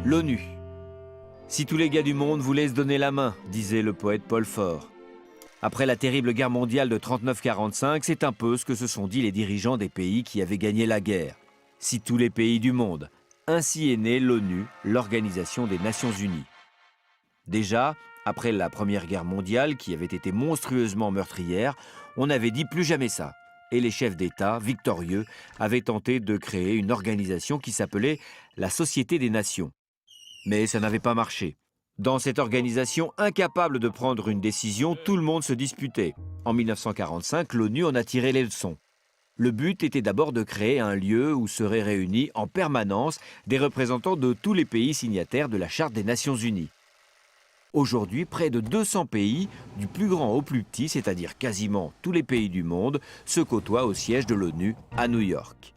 l'ONU. Si tous les gars du monde voulaient se donner la main, disait le poète Paul Fort. Après la terrible guerre mondiale de 39-45, c'est un peu ce que se sont dit les dirigeants des pays qui avaient gagné la guerre. Si tous les pays du monde. Ainsi est née l'ONU, l'Organisation des Nations Unies. Déjà, après la Première Guerre mondiale, qui avait été monstrueusement meurtrière, on avait dit plus jamais ça. Et les chefs d'État, victorieux, avaient tenté de créer une organisation qui s'appelait la Société des Nations. Mais ça n'avait pas marché. Dans cette organisation, incapable de prendre une décision, tout le monde se disputait. En 1945, l'ONU en a tiré les leçons. Le but était d'abord de créer un lieu où seraient réunis en permanence des représentants de tous les pays signataires de la Charte des Nations Unies. Aujourd'hui, près de 200 pays, du plus grand au plus petit, c'est-à-dire quasiment tous les pays du monde, se côtoient au siège de l'ONU à New York.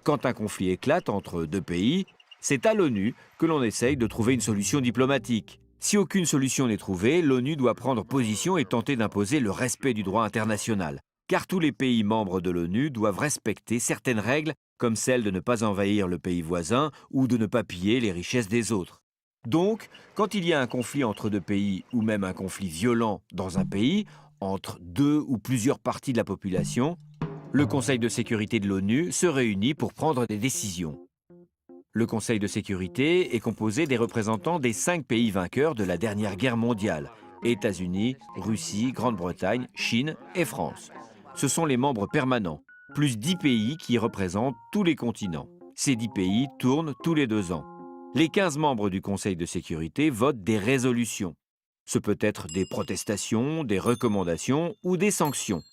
Quand un conflit éclate entre deux pays, c'est à l'ONU que l'on essaye de trouver une solution diplomatique. Si aucune solution n'est trouvée, l'ONU doit prendre position et tenter d'imposer le respect du droit international. Car tous les pays membres de l'ONU doivent respecter certaines règles, comme celle de ne pas envahir le pays voisin ou de ne pas piller les richesses des autres. Donc, quand il y a un conflit entre deux pays ou même un conflit violent dans un pays, entre deux ou plusieurs parties de la population, le Conseil de sécurité de l'ONU se réunit pour prendre des décisions. Le Conseil de sécurité est composé des représentants des 5 pays vainqueurs de la dernière guerre mondiale, États-Unis, Russie, Grande-Bretagne, Chine et France. Ce sont les membres permanents, plus 10 pays qui représentent tous les continents. Ces 10 pays tournent tous les 2 ans. Les 15 membres du Conseil de sécurité votent des résolutions. Ce peut être des protestations, des recommandations ou des sanctions.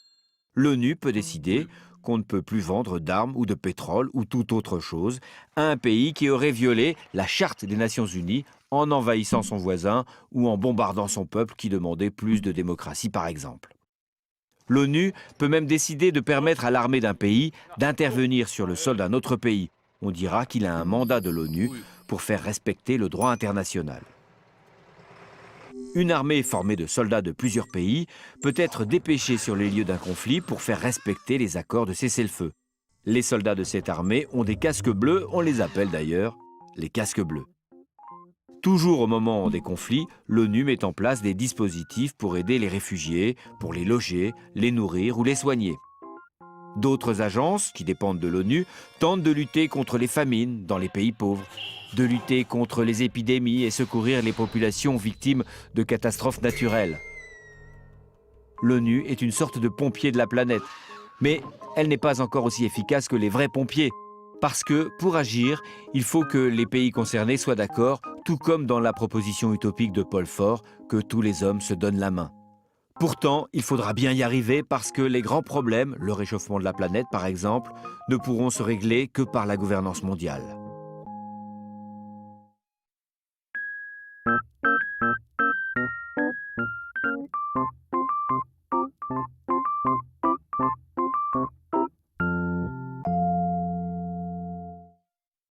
L'ONU peut décider qu'on ne peut plus vendre d'armes ou de pétrole ou toute autre chose à un pays qui aurait violé la Charte des Nations Unies en envahissant son voisin ou en bombardant son peuple qui demandait plus de démocratie par exemple. L'ONU peut même décider de permettre à l'armée d'un pays d'intervenir sur le sol d'un autre pays. On dira qu'il a un mandat de l'ONU pour faire respecter le droit international. Une armée formée de soldats de plusieurs pays peut être dépêchée sur les lieux d'un conflit pour faire respecter les accords de cessez-le-feu. Les soldats de cette armée ont des casques bleus, on les appelle d'ailleurs les casques bleus. Toujours au moment des conflits, l'ONU met en place des dispositifs pour aider les réfugiés, pour les loger, les nourrir ou les soigner. D'autres agences, qui dépendent de l'ONU, tentent de lutter contre les famines dans les pays pauvres, de lutter contre les épidémies et secourir les populations victimes de catastrophes naturelles. L'ONU est une sorte de pompier de la planète, mais elle n'est pas encore aussi efficace que les vrais pompiers. Parce que, pour agir, il faut que les pays concernés soient d'accord, tout comme dans la proposition utopique de Paul Fort, que tous les hommes se donnent la main. Pourtant, il faudra bien y arriver parce que les grands problèmes, le réchauffement de la planète par exemple, ne pourront se régler que par la gouvernance mondiale.